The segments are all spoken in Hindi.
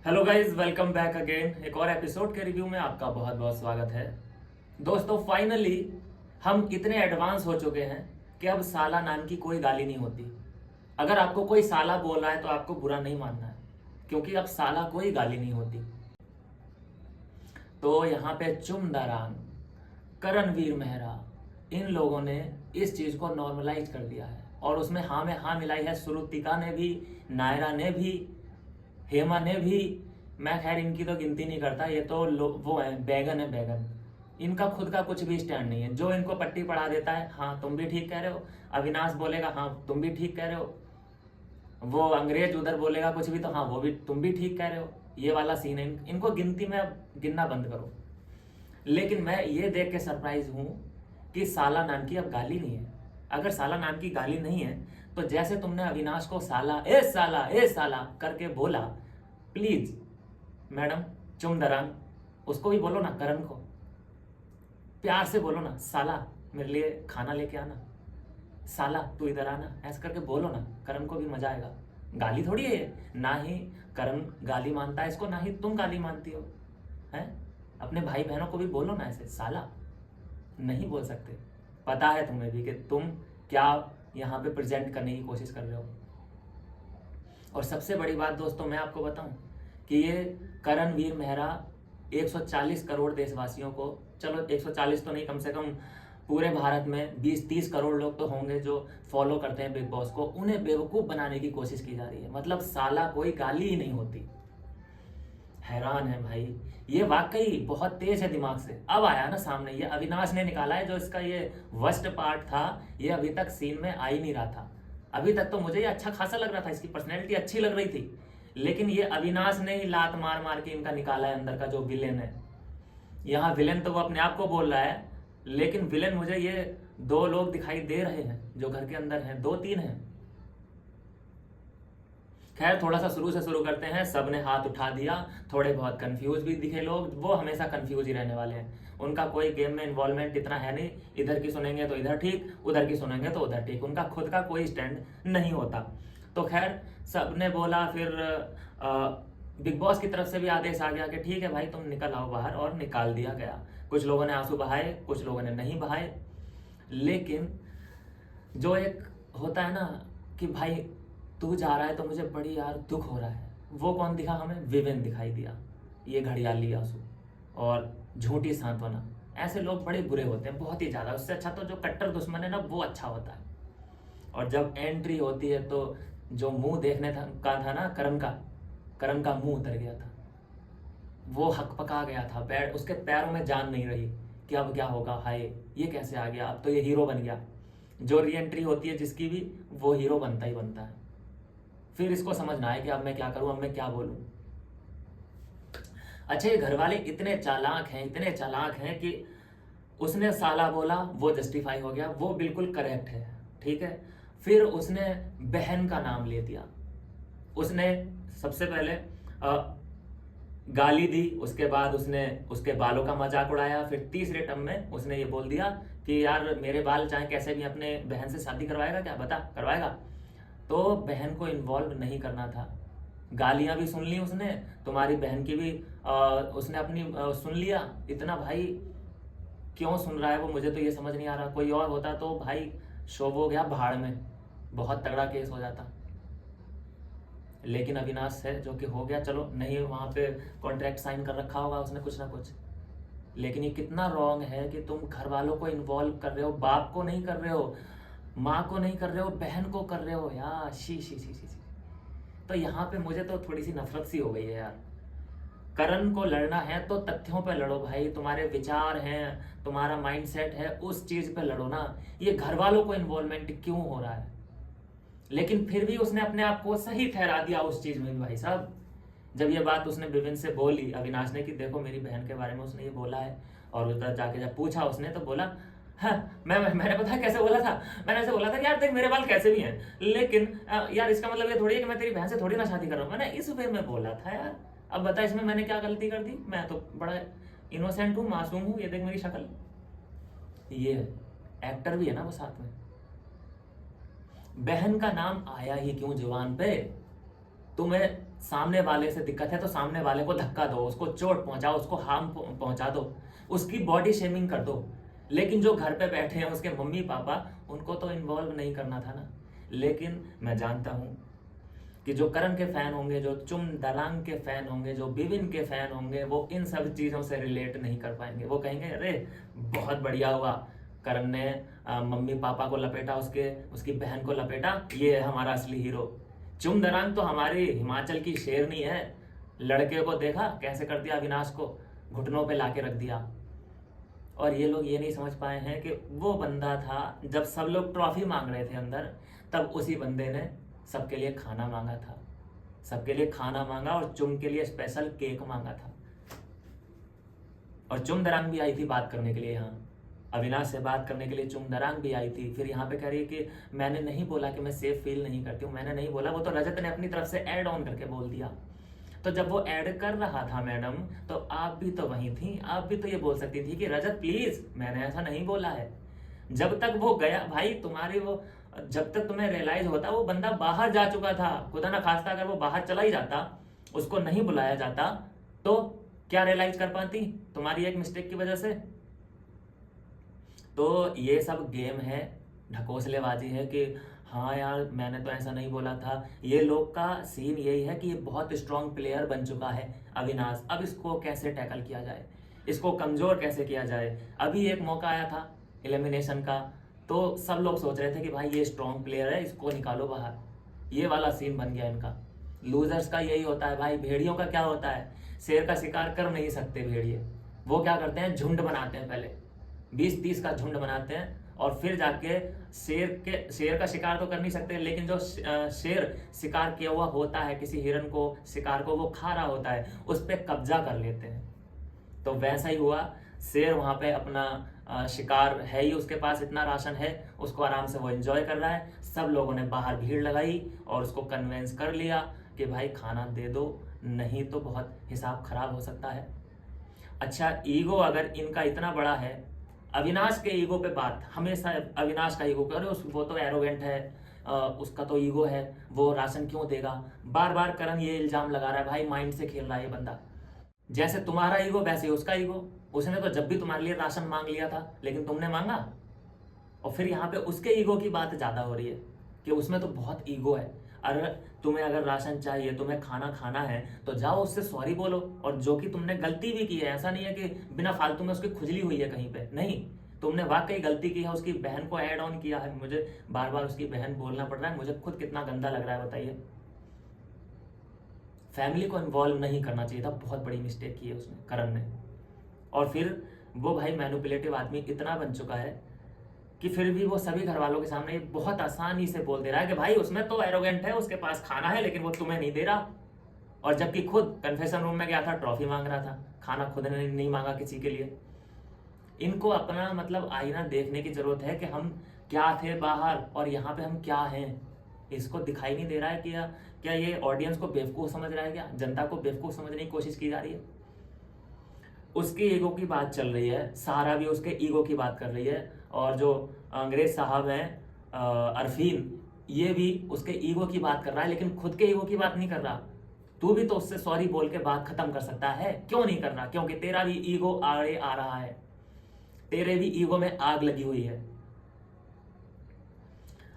Hello guys, welcome back again. एक और एपिसोड के रिव्यू में आपका बहुत बहुत स्वागत है। दोस्तों, फाइनली हम इतने एडवांस हो चुके हैं कि अब साला नाम की कोई गाली नहीं होती। अगर आपको कोई साला बोल रहा है तो आपको बुरा नहीं मानना है, क्योंकि अब साला कोई गाली नहीं होती। तो यहाँ पे चुमदारान, करणवीर मेहरा, इन लोगों ने इस चीज को नॉर्मलाइज कर दिया है और उसमें हाँ में हाँ मिलाई है। श्रुतिका ने भी, नायरा ने भी, हेमा ने भी। मैं खैर इनकी तो गिनती नहीं करता, ये तो वो है, बैगन है बैगन। इनका खुद का कुछ भी स्टैंड नहीं है। जो इनको पट्टी पढ़ा देता है, हाँ तुम भी ठीक कह रहे हो, अविनाश बोलेगा हाँ तुम भी ठीक कह रहे हो, वो अंग्रेज उधर बोलेगा कुछ भी तो हाँ वो भी तुम भी ठीक कह रहे हो। ये वाला सीन है। इनको गिनती में अब गिनना बंद करो। लेकिन मैं ये देख के सरप्राइज हूं कि साला नाम की अब गाली नहीं है। अगर साला नाम की गाली नहीं है तो जैसे तुमने अविनाश को साला ए साला करके बोला, प्लीज मैडम चुमदरान, उसको भी बोलो ना, करण को प्यार से बोलो ना, साला मेरे लिए खाना लेके आना, साला तू इधर आना, ऐसा करके बोलो ना। करण को भी मजा आएगा। गाली थोड़ी है ये। ना ही करण गाली मानता है इसको, ना ही तुम गाली मानती हो। हैं? अपने भाई बहनों को भी बोलो ना ऐसे, साला नहीं बोल सकते। पता है तुम्हें भी कि तुम क्या यहाँ पे प्रेजेंट करने की कोशिश कर रहे हो। और सबसे बड़ी बात दोस्तों, मैं आपको बताऊं कि ये करणवीर मेहरा 140 करोड़ देशवासियों को, चलो 140 तो नहीं, कम से कम पूरे भारत में 20-30 करोड़ लोग तो होंगे जो फॉलो करते हैं बिग बॉस को, उन्हें बेवकूफ बनाने की कोशिश की जा रही है। मतलब साला कोई गाली ही नहीं होती। हैरान है भाई। ये वाकई बहुत तेज है दिमाग से। अब आया ना सामने, ये अविनाश ने निकाला है जो इसका ये वर्स्ट पार्ट था। ये अभी तक सीन में आ ही नहीं रहा था। अभी तक तो मुझे ये अच्छा खासा लग रहा था, इसकी पर्सनैलिटी अच्छी लग रही थी। लेकिन ये अविनाश ने ही लात मार मार के इनका निकाला है अंदर का जो विलेन है। यहाँ विलेन तो वो अपने आप को बोल रहा है, लेकिन विलेन मुझे ये दो लोग दिखाई दे रहे हैं जो घर के अंदर हैं, 2-3 हैं। खैर, थोड़ा सा शुरू से शुरू करते हैं। सब ने हाथ उठा दिया, थोड़े बहुत कंफ्यूज भी दिखे लोग। वो हमेशा कंफ्यूज ही रहने वाले हैं। उनका कोई गेम में इन्वॉल्वमेंट इतना है नहीं। इधर की सुनेंगे तो इधर ठीक, उधर की सुनेंगे तो उधर ठीक। उनका खुद का कोई स्टैंड नहीं होता। तो खैर, सब ने बोला। फिर बिग बॉस की तरफ से भी आदेश आ गया कि ठीक है भाई, तुम निकल आओ बाहर, और निकाल दिया गया। कुछ लोगों ने आंसू बहाए, कुछ लोगों ने नहीं बहाए। लेकिन जो एक होता है ना कि भाई तू जा रहा है तो मुझे बड़ी यार दुख हो रहा है, वो कौन दिखा हमें? विवेन दिखाई दिया। ये घड़ियाली आंसू और झूठी सांत्वना। ऐसे लोग बड़े बुरे होते हैं, बहुत ही ज्यादा। उससे अच्छा तो जो कट्टर दुश्मन है ना, वो अच्छा होता है। और जब एंट्री होती है तो जो मुंह देखने का था ना, करण का मुंह उतर गया था। वो हक पका गया था। पैर, उसके पैरों में जान नहीं रही कि अब क्या होगा। हाय, ये कैसे आ गया? अब तो ये हीरो बन गया। जो री एंट्री होती है जिसकी भी, वो हीरो बनता ही बनता है। फिर इसको समझना है कि अब मैं क्या करूं, अब मैं क्या बोलूं। अच्छा, ये घर वाले इतने चालाक हैं, इतने चालाक हैं कि उसने साला बोला, वो जस्टिफाई हो गया, वो बिल्कुल करेक्ट है, ठीक है। फिर उसने बहन का नाम ले दिया। उसने सबसे पहले गाली दी, उसके बाद उसने उसके बालों का मजाक उड़ाया। फिर तीसरे टर्म में उसने ये बोल दिया कि यार मेरे बाल चाहे कैसे भी, अपने बहन से शादी करवाएगा क्या? बता, करवाएगा? तो बहन को इन्वॉल्व नहीं करना था। गालियां भी सुन ली उसने, तुम्हारी बहन की भी उसने अपनी सुन लिया। इतना भाई क्यों सुन रहा है वो, मुझे तो ये समझ नहीं आ रहा। कोई और होता तो भाई शो हो गया भाड़ में, बहुत तगड़ा केस हो जाता। लेकिन अविनाश है जो कि हो गया, चलो नहीं, वहां पे कॉन्ट्रैक्ट साइन कर रखा होगा उसने कुछ ना कुछ। लेकिन ये कितना रॉन्ग है कि तुम घर वालों को इन्वॉल्व कर रहे हो, बाप को नहीं कर रहे हो, माँ को नहीं कर रहे हो, बहन को कर रहे हो यार। She she she she she. तो यहाँ पे मुझे तो थोड़ी सी नफरत सी हो गई है यार। करण को लड़ना है तो तथ्यों पे लड़ो भाई। तुम्हारे विचार हैं, तुम्हारा माइंडसेट है, उस चीज पे लड़ो ना। ये घर वालों को इन्वॉल्वमेंट क्यों हो रहा है? लेकिन फिर भी उसने अपने आप को सही ठहरा दिया उस चीज में भी भाई साहब। जब ये बात उसने विपिन से बोली, अविनाश ने, कि देखो मेरी बहन के बारे में उसने ये बोला है, और उधर जाके जब पूछा उसने तो बोला, हाँ मैंने पता है कैसे बोला था? मैंने ऐसे बोला था कि यार देख मेरे बाल कैसे भी हैं, लेकिन यार इसका मतलब ये थोड़ी है कि मैं तेरी बहन से थोड़ी ना शादी कर रहा हूँ। मैंने इस वे में बोला था यार। अब बता इसमें मैंने क्या गलती कर दी? मैं तो बड़ा इनोसेंट हूँ, मासूम हूँ। ये देख मेरी शक्ल। ये एक्टर भी है ना वो साथ में। बहन का नाम आया ही क्यों जुबान पे? तुम्हें सामने वाले से दिक्कत है तो सामने वाले को धक्का दो, उसको चोट पहुंचाओ, उसको हार्म पहुंचा दो, उसकी बॉडी शेमिंग कर दो। लेकिन जो घर पे बैठे हैं उसके मम्मी पापा, उनको तो इन्वॉल्व नहीं करना था ना। लेकिन मैं जानता हूं कि जो करण के फैन होंगे, जो चुम दरांग के फैन होंगे, जो बिविन के फैन होंगे, वो इन सब चीज़ों से रिलेट नहीं कर पाएंगे। वो कहेंगे अरे बहुत बढ़िया हुआ, करण ने मम्मी पापा को लपेटा, उसकी बहन को लपेटा, ये है हमारा असली हीरो। चुम दरांग तो हमारी हिमाचल की शेरनी है। लड़के को देखा कैसे कर दिया, अविनाश को घुटनों पे लाके रख दिया। और ये लोग ये नहीं समझ पाए हैं कि वो बंदा था जब सब लोग ट्रॉफी मांग रहे थे अंदर, तब उसी बंदे ने सबके लिए खाना मांगा था, सबके लिए खाना मांगा और चुम के लिए स्पेशल केक मांगा था। और चुम दरांग भी आई थी बात करने के लिए, यहाँ अविनाश से बात करने के लिए चुम दरांग भी आई थी। फिर यहाँ पे कह रही है कि मैंने नहीं बोला कि मैं सेफ फील नहीं करती हूँ, मैंने नहीं बोला, वो तो रजत ने अपनी तरफ से ऐड ऑन करके बोल दिया। तो जब वो ऐड कर रहा था मैडम, तो आप भी तो वहीं थी, आप भी तो ये बोल सकती थी कि रजत प्लीज मैंने ऐसा नहीं बोला है। जब तक वो गया भाई तुम्हारी वो, जब तक तुम्हें रियलाइज होता वो बंदा बाहर जा चुका था। खुदा ना खास्ता अगर वो बाहर चला ही जाता, उसको नहीं बुलाया जाता, तो क्या रियलाइज कर पाती तुम्हारी एक मिस्टेक की वजह से। तो ये सब गेम है, ढकोसलेबाजी है कि हाँ यार मैंने तो ऐसा नहीं बोला था। ये लोग का सीन यही है कि ये बहुत स्ट्रांग प्लेयर बन चुका है अविनाश, अब इसको कैसे टैकल किया जाए, इसको कमजोर कैसे किया जाए। अभी एक मौका आया था एलिमिनेशन का, तो सब लोग सोच रहे थे कि भाई ये स्ट्रांग प्लेयर है, इसको निकालो बाहर। ये वाला सीन बन गया इनका। लूजर्स का यही होता है भाई। भेड़ियों का क्या होता है, शेर का शिकार कर नहीं सकते भेड़िए, वो क्या करते हैं झुंड बनाते हैं, पहले 20-30 का झुंड बनाते हैं और फिर जाके शेर का शिकार तो कर नहीं सकते, लेकिन जो शेर शिकार किया हुआ होता है, किसी हिरन को शिकार को वो खा रहा होता है, उस पर कब्जा कर लेते हैं। तो वैसा ही हुआ, शेर वहां पे अपना शिकार है ही, उसके पास इतना राशन है, उसको आराम से वो एंजॉय कर रहा है। सब लोगों ने बाहर भीड़ लगाई और उसको कन्वेंस कर लिया कि भाई खाना दे दो, नहीं तो बहुत हिसाब खराब हो सकता है। अच्छा, ईगो अगर इनका इतना बड़ा है, अविनाश के ईगो पे बात हमेशा, अविनाश का ईगो करे वो तो एरोगेंट है, उसका तो ईगो है, वो राशन क्यों देगा। बार बार करण ये इल्जाम लगा रहा है, भाई माइंड से खेल रहा है ये बंदा। जैसे तुम्हारा ईगो वैसे ही उसका ईगो, उसने तो जब भी तुम्हारे लिए राशन मांग लिया था, लेकिन तुमने मांगा। और फिर यहाँ पे उसके ईगो की बात ज्यादा हो रही है कि उसमें तो बहुत ईगो है। अगर तुम्हें अगर राशन चाहिए, तुम्हें खाना खाना है, तो जाओ उससे सॉरी बोलो। और जो कि तुमने गलती भी की है, ऐसा नहीं है कि बिना फालतू में उसकी खुजली हुई है कहीं पे, नहीं, तुमने वाकई गलती की है, उसकी बहन को ऐड ऑन किया है। मुझे बार बार उसकी बहन बोलना पड़ रहा है, मुझे खुद कितना गंदा लग रहा है बताइए। फैमिली को इन्वॉल्व नहीं करना चाहिए था, बहुत बड़ी मिस्टेक की है उसने, करण ने। और फिर वो भाई मैनिपुलेटिव आदमी इतना बन चुका है कि फिर भी वो सभी घर वालों के सामने बहुत आसानी से बोल दे रहा है कि भाई उसमें तो एरोगेंट है, उसके पास खाना है, लेकिन वो तुम्हें नहीं दे रहा। और जबकि खुद कन्फेशन रूम में गया था, ट्रॉफी मांग रहा था, खाना खुद ने नहीं मांगा किसी के लिए। इनको अपना मतलब आईना देखने की जरूरत है कि हम क्या थे बाहर और यहाँ पे हम क्या हैं। इसको दिखाई नहीं दे रहा है कि क्या ये ऑडियंस को बेवकूफ समझ रहा है, क्या जनता को बेवकूफ समझने की कोशिश की जा रही है। उसकी ईगो की बात चल रही है, सहारा भी उसके ईगो की बात कर रही है, और जो अंग्रेज साहब हैं अरफीन, ये भी उसके ईगो की बात कर रहा है, लेकिन खुद के ईगो की बात नहीं कर रहा। तू भी तो उससे सॉरी बोल के बात खत्म कर सकता है, क्यों नहीं कर रहा? क्योंकि तेरा भी ईगो आड़े आ रहा है, तेरे भी ईगो में आग लगी हुई है।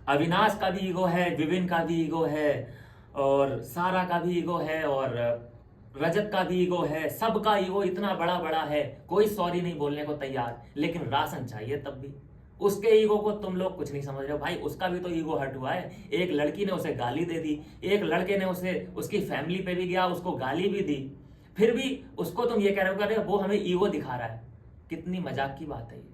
अविनाश का भी ईगो है, विविन का भी ईगो है, और सारा का भी ईगो है, और रजत का भी ईगो है। सबका ईगो इतना बड़ा बड़ा है, कोई सॉरी नहीं बोलने को तैयार, लेकिन राशन चाहिए तब भी। उसके ईगो को तुम लोग कुछ नहीं समझ रहे हो भाई। उसका भी तो ईगो हर्ट हुआ है। एक लड़की ने उसे गाली दे दी, एक लड़के ने उसे उसकी फैमिली पे भी गया, उसको गाली भी दी, फिर भी उसको तुम ये कह रहे हो वो हमें ईगो दिखा रहा है। कितनी मजाक की बात है ये,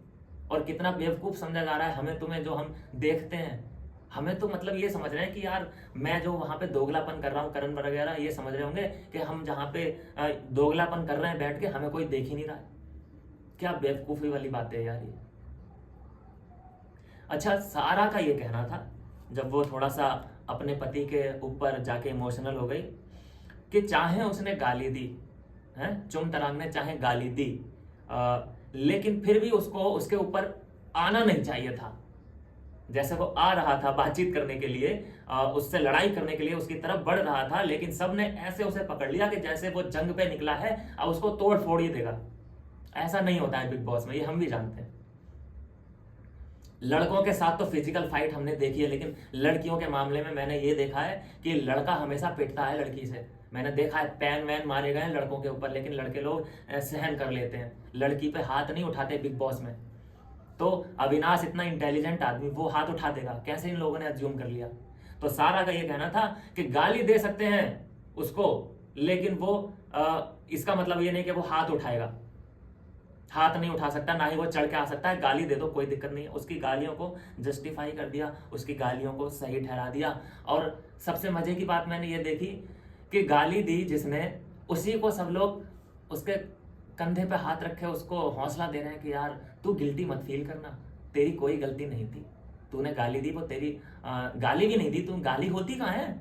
और कितना बेवकूफ समझा जा रहा है हमें, तुम्हें जो हम देखते हैं। हमें तो मतलब ये समझ रहे हैं कि यार मैं जो वहां पे दोगलापन कर रहा हूँ, करण वगैरह ये समझ रहे होंगे कि हम जहाँ पे दोगलापन कर रहे हैं बैठ के, हमें कोई देख ही नहीं रहा है। क्या बेवकूफी वाली बात है यार ये। अच्छा, सारा का ये कहना था जब वो थोड़ा सा अपने पति के ऊपर जाके इमोशनल हो गई, कि चाहे उसने गाली दी है, चुम तरांग ने चाहे गाली दी, लेकिन फिर भी उसको उसके ऊपर आना नहीं चाहिए था। जैसे वो आ रहा था बातचीत करने के लिए, उससे लड़ाई करने के लिए उसकी तरफ बढ़ रहा था, लेकिन सबने ऐसे उसे पकड़ लिया कि जैसे वो जंग पे निकला है, अब उसको तोड़ फोड़ ही देगा। ऐसा नहीं होता है बिग बॉस में, ये हम भी जानते हैं। लड़कों के साथ तो फिजिकल फाइट हमने देखी है, लेकिन लड़कियों के मामले में मैंने ये देखा है कि लड़का हमेशा पिटता है लड़की से। मैंने देखा है पैन वैन मारे गए हैं लड़कों के ऊपर, लेकिन लड़के लोग सहन कर लेते हैं, लड़की पे हाथ नहीं उठाते बिग बॉस में। तो अविनाश इतना इंटेलिजेंट आदमी, वो हाथ उठा देगा कैसे? इन लोगों ने अज्यूम कर लिया। तो सारा का ये कहना था कि गाली दे सकते हैं उसको, लेकिन वो इसका मतलब ये नहीं कि वो हाथ उठाएगा। हाथ नहीं उठा सकता, ना ही वो चढ़ के आ सकता है। गाली दे दो कोई दिक्कत नहीं है। उसकी गालियों को जस्टिफाई कर दिया, उसकी गालियों को सही ठहरा दिया। और सबसे मजे की बात मैंने ये देखी कि गाली दी जिसने, उसी को सब लोग उसके कंधे पे हाथ रखे उसको हौसला दे रहे हैं कि यार तू गिल्टी मत फील करना, तेरी कोई गलती नहीं थी, तूने गाली दी वो तेरी गाली भी नहीं दी, तू गाली होती कहाँ है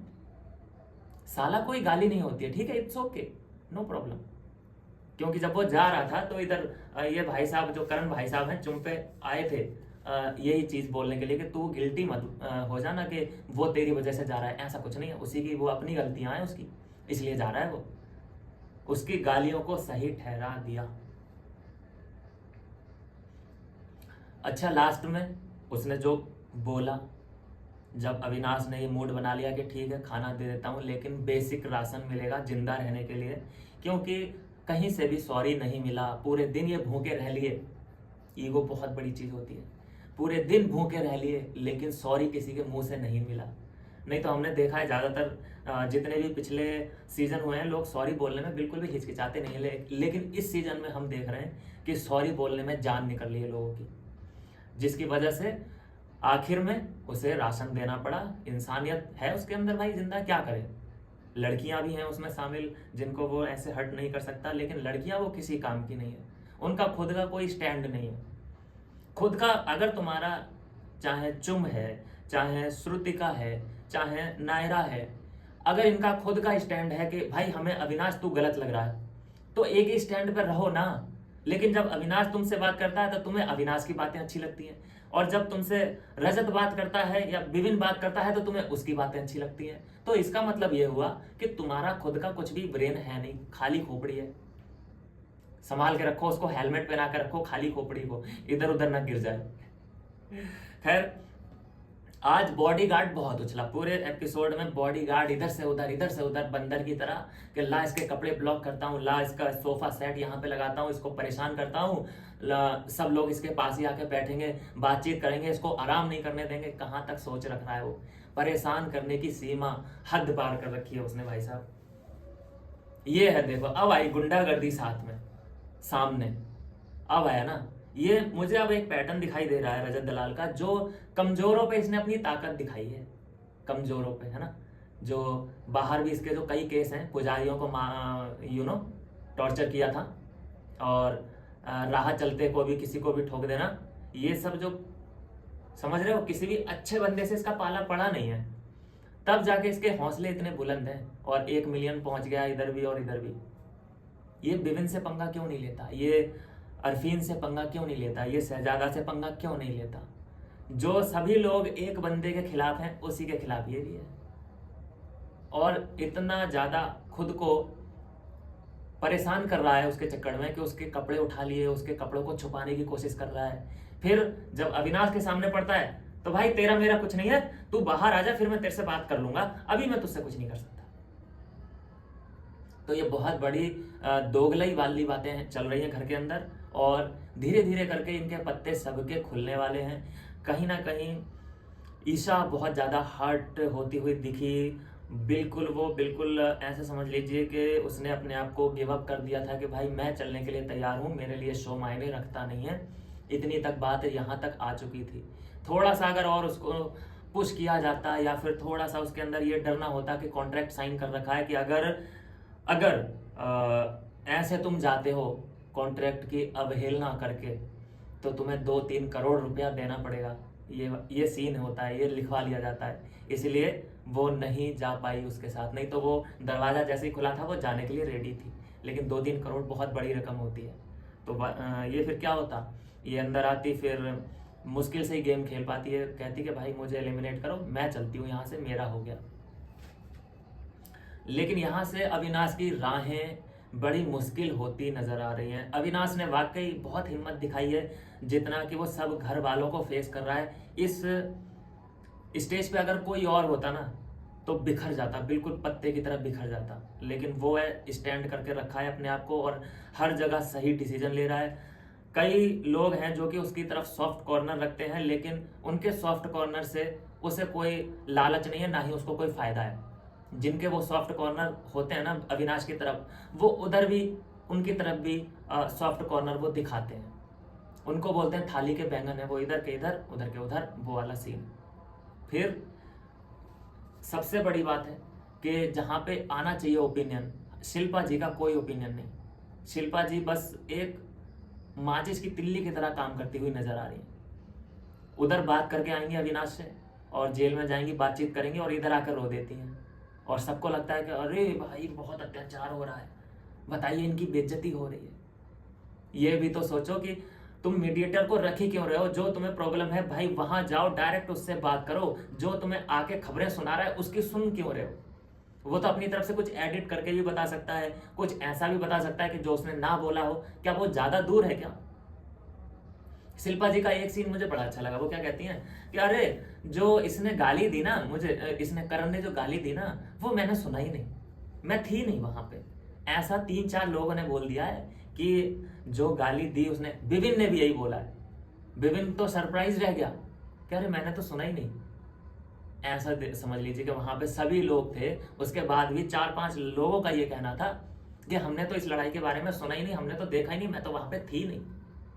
साला, कोई गाली नहीं होती है, ठीक है, इट्स ओके, नो प्रॉब्लम। क्योंकि जब वो जा रहा था तो इधर ये भाई साहब जो करण भाई साहब हैं चुम पे आए थे यही चीज बोलने के लिए कि तू गिल्टी मत हो जाना कि वो तेरी वजह से जा रहा है। ऐसा कुछ नहीं है, उसी की वो अपनी गलतियां हैं उसकी, इसलिए जा रहा है वो। उसकी गालियों को सही ठहरा दिया। अच्छा, लास्ट में उसने जो बोला, जब अविनाश ने ये मूड बना लिया कि ठीक है खाना दे देता हूँ, लेकिन बेसिक राशन मिलेगा जिंदा रहने के लिए, क्योंकि कहीं से भी सॉरी नहीं मिला, पूरे दिन ये भूखे रह लिए। ईगो बहुत बड़ी चीज होती है। पूरे दिन भूखे रह लिए, लेकिन सॉरी किसी के मुंह से नहीं मिला। नहीं तो हमने देखा है ज्यादातर जितने भी पिछले सीजन हुए हैं, लोग सॉरी बोलने में बिल्कुल भी हिचकिचाते नहीं है, लेकिन इस सीजन में हम देख रहे हैं कि सॉरी बोलने में जान निकल रही है लोगों की, जिसकी वजह से आखिर में उसे राशन देना पड़ा। इंसानियत है उसके अंदर भाई, जिंदा क्या करे। लड़कियां भी हैं उसमें शामिल जिनको वो ऐसे हर्ट नहीं कर सकता, लेकिन लड़कियां वो किसी काम की नहीं है, उनका खुद का कोई स्टैंड नहीं है। खुद का अगर तुम्हारा चाहे चुम है, चाहे श्रुतिका है, चाहे नायरा है, अगर इनका खुद का स्टैंड है कि भाई हमें अविनाश तू गलत लग रहा है, तो एक ही स्टैंड पर रहो ना। लेकिन जब अविनाश तुमसे बात करता है तो तुम्हें अविनाश की बातें अच्छी लगती हैं, और जब तुमसे रजत बात करता है या विपिन बात करता है तो तुम्हें उसकी बातें अच्छी लगती हैं। तो इसका मतलब यह हुआ कि तुम्हारा खुद का कुछ भी ब्रेन है नहीं, खाली खोपड़ी है। संभाल के रखो उसको, हेलमेट पहना के रखो खाली खोपड़ी को, इधर उधर ना गिर जाए। खैर, आज बॉडीगार्ड बहुत उछला पूरे एपिसोड में। बॉडीगार्ड इधर से उधर बंदर की तरह कि ला इसके कपड़े ब्लॉक करता हूँ, ला इसका सोफा सेट यहाँ पे लगाता हूँ, इसको परेशान करता हूँ, सब लोग इसके पास ही आके बैठेंगे, बातचीत करेंगे, इसको आराम नहीं करने देंगे। कहाँ तक सोच रख रहा है वो, परेशान करने की सीमा हद पार कर रखी है उसने भाई साहब। ये है, देखो अब आई गुंडागर्दी साथ में सामने, अब आया ना ये। मुझे अब एक पैटर्न दिखाई दे रहा है रजत दलाल का, जो कमजोरों पे इसने अपनी ताकत दिखाई है, कमजोरों पे, है ना। जो बाहर भी इसके जो कई केस हैं, पुजारियों को टॉर्चर किया था, और राह चलते को भी किसी को भी ठोक देना, ये सब जो समझ रहे हो, किसी भी अच्छे बंदे से इसका पाला पड़ा नहीं है, तब जाके इसके हौसले इतने बुलंद हैं, और 1 मिलियन पहुंच गया इधर भी और इधर भी। ये विपिन से पंगा क्यों नहीं लेता, ये अरफीन से पंगा क्यों नहीं लेता, ये शहजादा से पंगा क्यों नहीं लेता। जो सभी लोग एक बंदे के खिलाफ हैं, उसी के खिलाफ ये भी है, और इतना ज्यादा खुद को परेशान कर रहा है उसके चक्कर में कि उसके कपड़े उठा लिए, उसके कपड़ों को छुपाने की कोशिश कर रहा है। फिर जब अविनाश के सामने पड़ता है तो भाई तेरा मेरा कुछ नहीं है, तू बाहर आ जा, फिर मैं तेरे से बात कर लूंगा, अभी मैं तुझसे कुछ नहीं कर सकता। तो ये बहुत बड़ी दोगलाई वाली बातें चल रही हैं घर के अंदर, और धीरे धीरे करके इनके पत्ते सबके खुलने वाले हैं। कहीं ना कहीं ईशा बहुत ज़्यादा हर्ट होती हुई दिखी, बिल्कुल ऐसे समझ लीजिए कि उसने अपने आप को गिव अप कर दिया था कि भाई मैं चलने के लिए तैयार हूँ, मेरे लिए शो मायने रखता नहीं है। इतनी तक बात यहाँ तक आ चुकी थी। थोड़ा सा अगर और उसको पुश किया जाता, या फिर थोड़ा सा उसके अंदर ये डरना होता कि कॉन्ट्रैक्ट साइन कर रखा है कि अगर ऐसे तुम जाते हो कॉन्ट्रैक्ट की अवहेलना करके, तो तुम्हें 2-3 करोड़ रुपया देना पड़ेगा। ये सीन होता है, ये लिखवा लिया जाता है, इसलिए वो नहीं जा पाई उसके साथ। नहीं तो वो दरवाज़ा जैसे ही खुला था वो जाने के लिए रेडी थी, लेकिन 2-3 करोड़ बहुत बड़ी रकम होती है। तो ये फिर क्या होता, ये अंदर आती, फिर मुश्किल से ही गेम खेल पाती है, कहती कि भाई मुझे एलिमिनेट करो, मैं चलती हूँ यहाँ से, मेरा हो गया। लेकिन यहाँ से अविनाश की राहें बड़ी मुश्किल होती नजर आ रही हैं। अविनाश ने वाकई बहुत हिम्मत दिखाई है, जितना कि वो सब घर वालों को फेस कर रहा है। इस स्टेज पे अगर कोई और होता ना तो बिखर जाता, बिल्कुल पत्ते की तरह बिखर जाता, लेकिन वो है स्टैंड करके रखा है अपने आप को और हर जगह सही डिसीजन ले रहा है। कई लोग हैं जो कि उसकी तरफ सॉफ्ट कॉर्नर रखते हैं, लेकिन उनके सॉफ्ट कॉर्नर से उसे कोई लालच नहीं है, ना ही उसको कोई फायदा है। जिनके वो सॉफ्ट कॉर्नर होते हैं ना अविनाश की तरफ, वो उधर भी, उनकी तरफ भी सॉफ्ट कॉर्नर वो दिखाते हैं। उनको बोलते हैं थाली के बैंगन है, वो इधर के इधर उधर के उधर, वो वाला सीन। फिर सबसे बड़ी बात है कि जहाँ पे आना चाहिए ओपिनियन, शिल्पा जी का कोई ओपिनियन नहीं। शिल्पा जी बस एक माचिस की तिल्ली की तरह काम करती हुई नजर आ रही है। उधर बात करके आएंगी अविनाश से और जेल में जाएंगी, बातचीत करेंगी और इधर आकर रो देती हैं। और सबको लगता है कि अरे भाई बहुत अत्याचार हो रहा है, बताइए इनकी बेइज्जती हो रही है। ये भी तो सोचो कि तुम मीडिएटर को रख ही क्यों रहे हो? जो तुम्हें प्रॉब्लम है भाई वहां जाओ, डायरेक्ट उससे बात करो। जो तुम्हें आके खबरें सुना रहा है उसकी सुन क्यों रहे हो? वो तो अपनी तरफ से कुछ एडिट करके भी बता सकता है, कुछ ऐसा भी बता सकता है कि जो उसने ना बोला हो। क्या वो ज्यादा दूर है क्या? शिल्पा जी का एक सीन मुझे बड़ा अच्छा लगा। वो क्या कहती हैं कि अरे जो इसने गाली दी ना मुझे, इसने करण ने जो गाली दी ना, वो मैंने सुना ही नहीं, मैं थी नहीं वहां पे। ऐसा 3-4 लोगों ने बोल दिया है कि जो गाली दी उसने, विपिन ने भी यही बोला है। विपिन तो सरप्राइज रह गया कि अरे मैंने तो सुना ही नहीं। ऐसा समझ लीजिए कि वहां पे सभी लोग थे, उसके बाद भी 4-5 लोगों का ये कहना था कि हमने तो इस लड़ाई के बारे में सुना ही नहीं, हमने तो देखा ही नहीं, मैं तो वहां पे थी नहीं।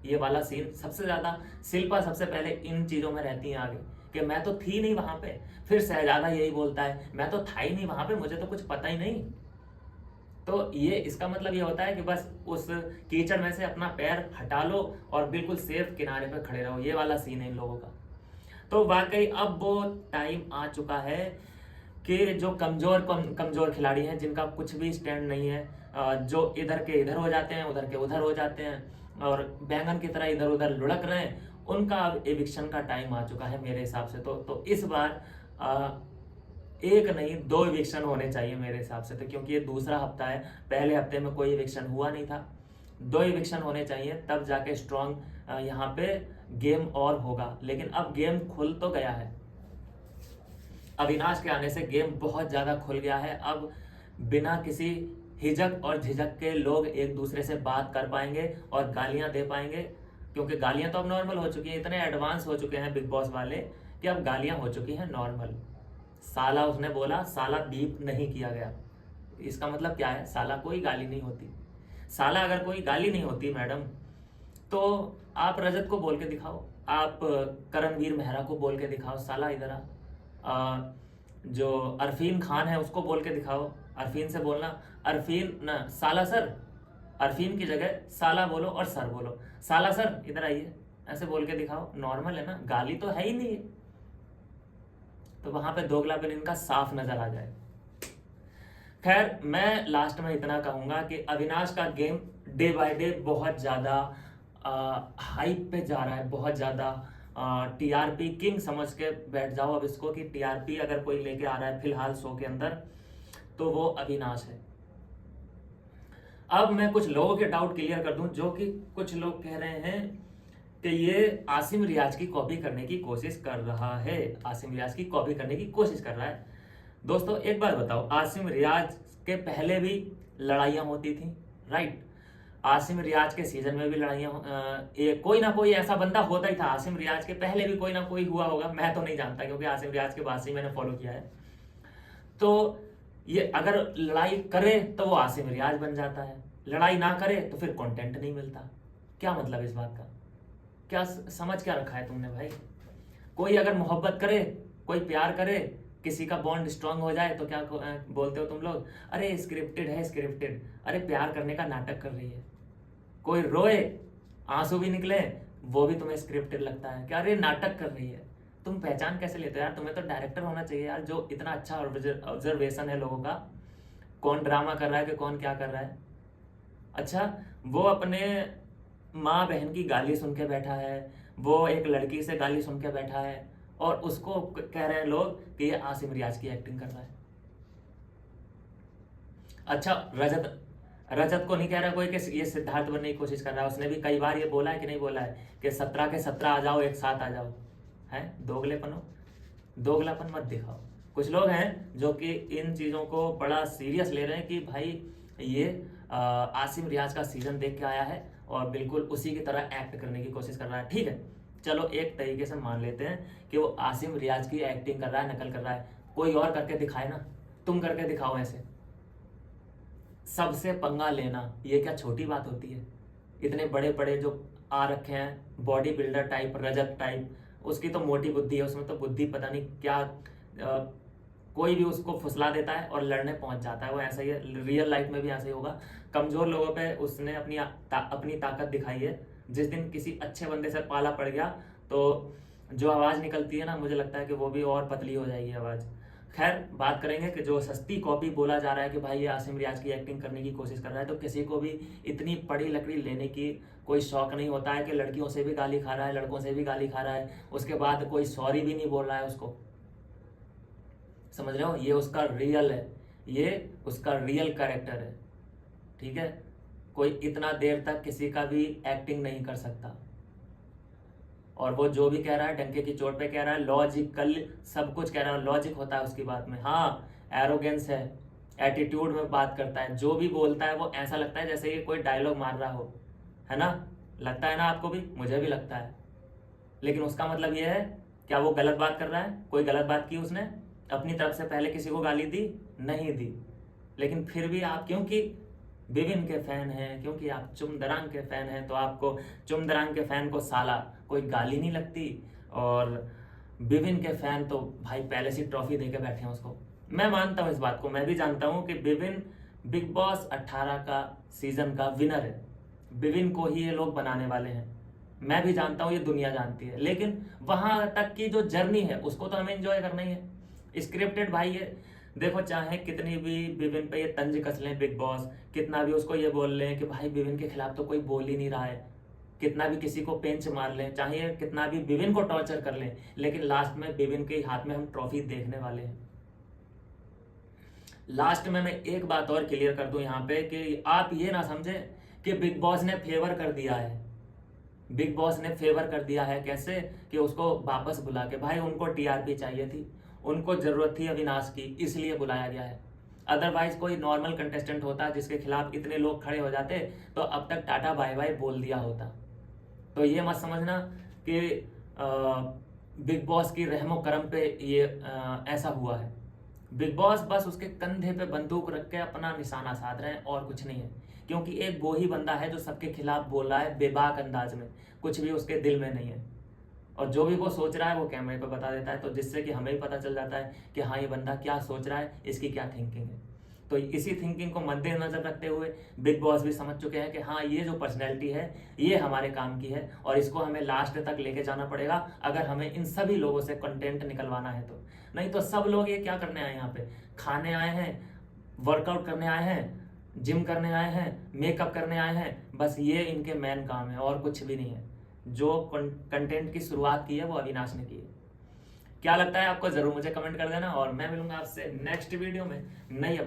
ये वाला सीन सबसे ज्यादा, शिल्पा सबसे पहले इन चीजों में रहती है आगे कि मैं तो थी नहीं वहां पे। फिर शहजादा यही बोलता है मैं तो था ही नहीं वहां पे, मुझे तो कुछ पता ही नहीं। तो ये इसका मतलब ये होता है कि बस उस कीचड़ में से अपना पैर हटा लो और बिल्कुल सेफ किनारे पे खड़े रहो। ये वाला सीन है इन लोगों का। तो वाकई अब वो टाइम आ चुका है कि जो कमजोर खिलाड़ी हैं, जिनका कुछ भी स्टैंड नहीं है, जो इधर के इधर हो जाते हैं, उधर के उधर हो जाते हैं और बैंगन की तरह इधर उधर लुढ़क रहे हैं, उनका अब एविक्शन का टाइम आ चुका है मेरे हिसाब से। तो इस बार एक नहीं 2 इविक्शन होने चाहिए मेरे हिसाब से, तो क्योंकि ये दूसरा हफ्ता है, पहले हफ्ते में कोई इविक्शन हुआ नहीं था। 2 इविक्शन होने चाहिए, तब जाके स्ट्रॉन्ग यहाँ पे गेम और होगा। लेकिन अब गेम खुल तो गया है, अविनाश के आने से गेम बहुत ज्यादा खुल गया है। अब बिना किसी हिचक और झिझक के लोग एक दूसरे से बात कर पाएंगे और गालियां दे पाएंगे, क्योंकि गालियां तो अब नॉर्मल हो चुकी हैं। इतने एडवांस हो चुके हैं बिग बॉस वाले कि अब गालियां हो चुकी हैं नॉर्मल। साला उसने बोला, साला बीप नहीं किया गया, इसका मतलब क्या है? साला कोई गाली नहीं होती। साला अगर कोई गाली नहीं होती मैडम, तो आप रजत को बोल के दिखाओ, आप करणवीर मेहरा को बोल के दिखाओ साला इधर आ। जो अरफीन खान है उसको बोल के दिखाओ, अरफीन से बोलना अरफीन ना साला सर, अरफीन की जगह साला बोलो और सर बोलो, साला सर इधर आइए, ऐसे बोल के दिखाओ। नॉर्मल है ना, गाली तो है ही नहीं है। तो वहां पे दोगलापन इनका साफ नजर आ जाए। खैर मैं लास्ट में इतना कहूंगा कि अविनाश का गेम डे बाय डे बहुत ज्यादा हाइप पे जा रहा है, बहुत ज्यादा टीआरपी किंग समझ के बैठ जाओ अब इसको, कि टीआरपी अगर कोई लेके आ रहा है फिलहाल शो के अंदर तो वो अविनाश है। अब मैं कुछ लोगों के डाउट क्लियर कर दूं, जो कि कुछ लोग कह रहे हैं कि ये आसिम रियाज की कॉपी करने की कोशिश कर रहा है, आसिम रियाज की कॉपी करने की कोशिश कर रहा है। दोस्तों एक बार बताओ, आसिम रियाज के पहले भी लड़ाइयां होती थी, राइट? आसिम रियाज के सीजन में भी लड़ाइयां, कोई ना कोई ऐसा बंदा होता ही था। आसिम रियाज के पहले भी कोई ना कोई हुआ होगा, मैं तो नहीं जानता क्योंकि आसिम रियाज के बाद से ही मैंने फॉलो किया है। तो ये अगर लड़ाई करे तो वो आसिम रियाज बन जाता है, लड़ाई ना करे तो फिर कंटेंट नहीं मिलता। क्या मतलब इस बात का? क्या समझ क्या रखा है तुमने भाई? कोई अगर मोहब्बत करे, कोई प्यार करे, किसी का बॉन्ड स्ट्रांग हो जाए तो क्या बोलते हो तुम लोग? अरे स्क्रिप्टेड है, स्क्रिप्टेड। अरे प्यार करने का नाटक कर रही है। कोई रोए, आंसू भी निकले, वो भी तुम्हें स्क्रिप्टेड लगता है? क्या अरे नाटक कर रही है? तुम पहचान कैसे लेते हो यार? तुम्हें तो डायरेक्टर होना चाहिए यार, जो इतना अच्छा ऑब्जर्वेशन है लोगों का, कौन ड्रामा कर रहा है कि कौन क्या कर रहा है। अच्छा, वो अपने माँ बहन की गाली सुन के बैठा है, वो एक लड़की से गाली सुन के बैठा है और उसको कह रहे हैं लोग कि ये आसिम रियाज की एक्टिंग कर रहा है। अच्छा, रजत रजत को नहीं कह रहा कोई कि ये सिद्धार्थ बनने की कोशिश कर रहा है। उसने भी कई बार ये बोला है कि नहीं बोला है कि 17 के 17 आ जाओ, एक साथ आ जाओ। है दोगलापन मत दिखाओ। कुछ लोग हैं जो कि इन चीज़ों को बड़ा सीरियस ले रहे हैं कि भाई ये आसिम रियाज का सीजन देख के आया है और बिल्कुल उसी की तरह एक्ट करने की कोशिश कर रहा है। ठीक है, चलो एक तरीके से मान लेते हैं कि वो आसिम रियाज की एक्टिंग कर रहा है, नकल कर रहा है। कोई और करके दिखाए ना, तुम करके दिखाओ ऐसे। सबसे पंगा लेना ये क्या छोटी बात होती है? इतने बड़े बड़े जो आ रखे हैं, बॉडी बिल्डर टाइप, रजत टाइप, उसकी तो मोटी बुद्धि है, उसमें तो बुद्धि पता नहीं क्या। कोई भी उसको फुसला देता है और लड़ने पहुंच जाता है। वो ऐसा ही है, रियल लाइफ में भी ऐसा ही होगा। कमजोर लोगों पे उसने अपनी ताकत दिखाई है। जिस दिन किसी अच्छे बंदे से पाला पड़ गया तो जो आवाज़ निकलती है ना, मुझे लगता है कि वो भी और पतली हो जाएगी आवाज़। खैर, बात करेंगे कि जो सस्ती कॉपी बोला जा रहा है कि भाई ये आसिम रियाज की एक्टिंग करने की कोशिश कर रहा है, तो किसी को भी इतनी बड़ी लकड़ी लेने की कोई शौक नहीं होता है कि लड़कियों से भी गाली खा रहा है, लड़कों से भी गाली खा रहा है, उसके बाद कोई सॉरी भी नहीं बोल रहा है उसको। समझ रहे हो? ये उसका रियल है, ये उसका रियल कैरेक्टर है। ठीक है, कोई इतना देर तक किसी का भी एक्टिंग नहीं कर सकता। और वो जो भी कह रहा है डंके की चोट पे कह रहा है, लॉजिकल सब कुछ कह रहा है, लॉजिक होता है उसकी बात में। हाँ, एरोगेंस है, एटीट्यूड में बात करता है, जो भी बोलता है वो ऐसा लगता है जैसे ये कोई डायलॉग मार रहा हो, है ना? लगता है ना आपको भी? मुझे भी लगता है। लेकिन उसका मतलब ये है, क्या वो गलत बात कर रहा है? कोई गलत बात की उसने अपनी तरफ से पहले किसी को गाली दी? नहीं दी। लेकिन फिर भी आप, क्योंकि विभिन्न के फैन हैं, क्योंकि आप चुमदरांग के फैन हैं, तो आपको चुमदरांग के फैन को साला कोई गाली नहीं लगती। और विभिन्न के फैन तो भाई पहले से ट्रॉफी देके बैठे हैं उसको। मैं मानता हूँ इस बात को, मैं भी जानता हूँ कि विभिन्न बिग बॉस 18 का सीजन का विनर है। विभिन्न को ही ये लोग बनाने वाले हैं, मैं भी जानता हूँ, ये दुनिया जानती है। लेकिन वहां तक की जो जर्नी है उसको तो हमें एंजॉय करना ही है। स्क्रिप्टेड भाई ये देखो, चाहे कितनी भी विभिन्न पे ये तंज कस लें बिग बॉस, कितना भी उसको ये बोल लें कि भाई विभिन्न के खिलाफ तो कोई बोल ही नहीं रहा है, कितना भी किसी को पेंच मार लें, चाहे कितना भी विभिन्न को टॉर्चर कर लें, लेकिन लास्ट में विभिन्न के हाथ में हम ट्रॉफी देखने वाले हैं। लास्ट में मैं एक बात और क्लियर कर दूं यहाँ पे कि आप ये ना समझें कि बिग बॉस ने फेवर कर दिया है। बिग बॉस ने फेवर कर दिया है कैसे? कि उसको वापस बुला के, भाई उनको टीआरपी चाहिए थी, उनको जरूरत थी अविनाश की, इसलिए बुलाया गया है। अदरवाइज कोई नॉर्मल कंटेस्टेंट होता जिसके खिलाफ इतने लोग खड़े हो जाते तो अब तक टाटा बाय बाय बोल दिया होता। तो ये मत समझना कि बिग बॉस की रहमो करम पे ये ऐसा हुआ है। बिग बॉस बस उसके कंधे पे बंदूक रख के अपना निशाना साध रहे हैं और कुछ नहीं है। क्योंकि एक वो ही बंदा है जो सबके खिलाफ बोल रहा है बेबाक अंदाज में, कुछ भी उसके दिल में नहीं है। और जो भी वो सोच रहा है वो कैमरे पे बता देता है, तो जिससे कि हमें भी पता चल जाता है कि हाँ ये बंदा क्या सोच रहा है, इसकी क्या थिंकिंग है। तो इसी थिंकिंग को मद्देनजर रखते हुए बिग बॉस भी समझ चुके हैं कि हाँ ये जो पर्सनैलिटी है ये हमारे काम की है और इसको हमें लास्ट तक लेके जाना पड़ेगा, अगर हमें इन सभी लोगों से कंटेंट निकलवाना है तो। नहीं तो सब लोग ये क्या करने आए हैं यहाँ पे? खाने आए हैं, वर्कआउट करने आए हैं, जिम करने आए हैं, मेकअप करने आए हैं, बस ये इनके मेन काम है और कुछ भी नहीं है। जो कंटेंट की शुरुआत की है वो अविनाश ने की है। क्या लगता है आपको? जरूर मुझे कमेंट कर देना और मैं मिलूंगा आपसे नेक्स्ट वीडियो में नई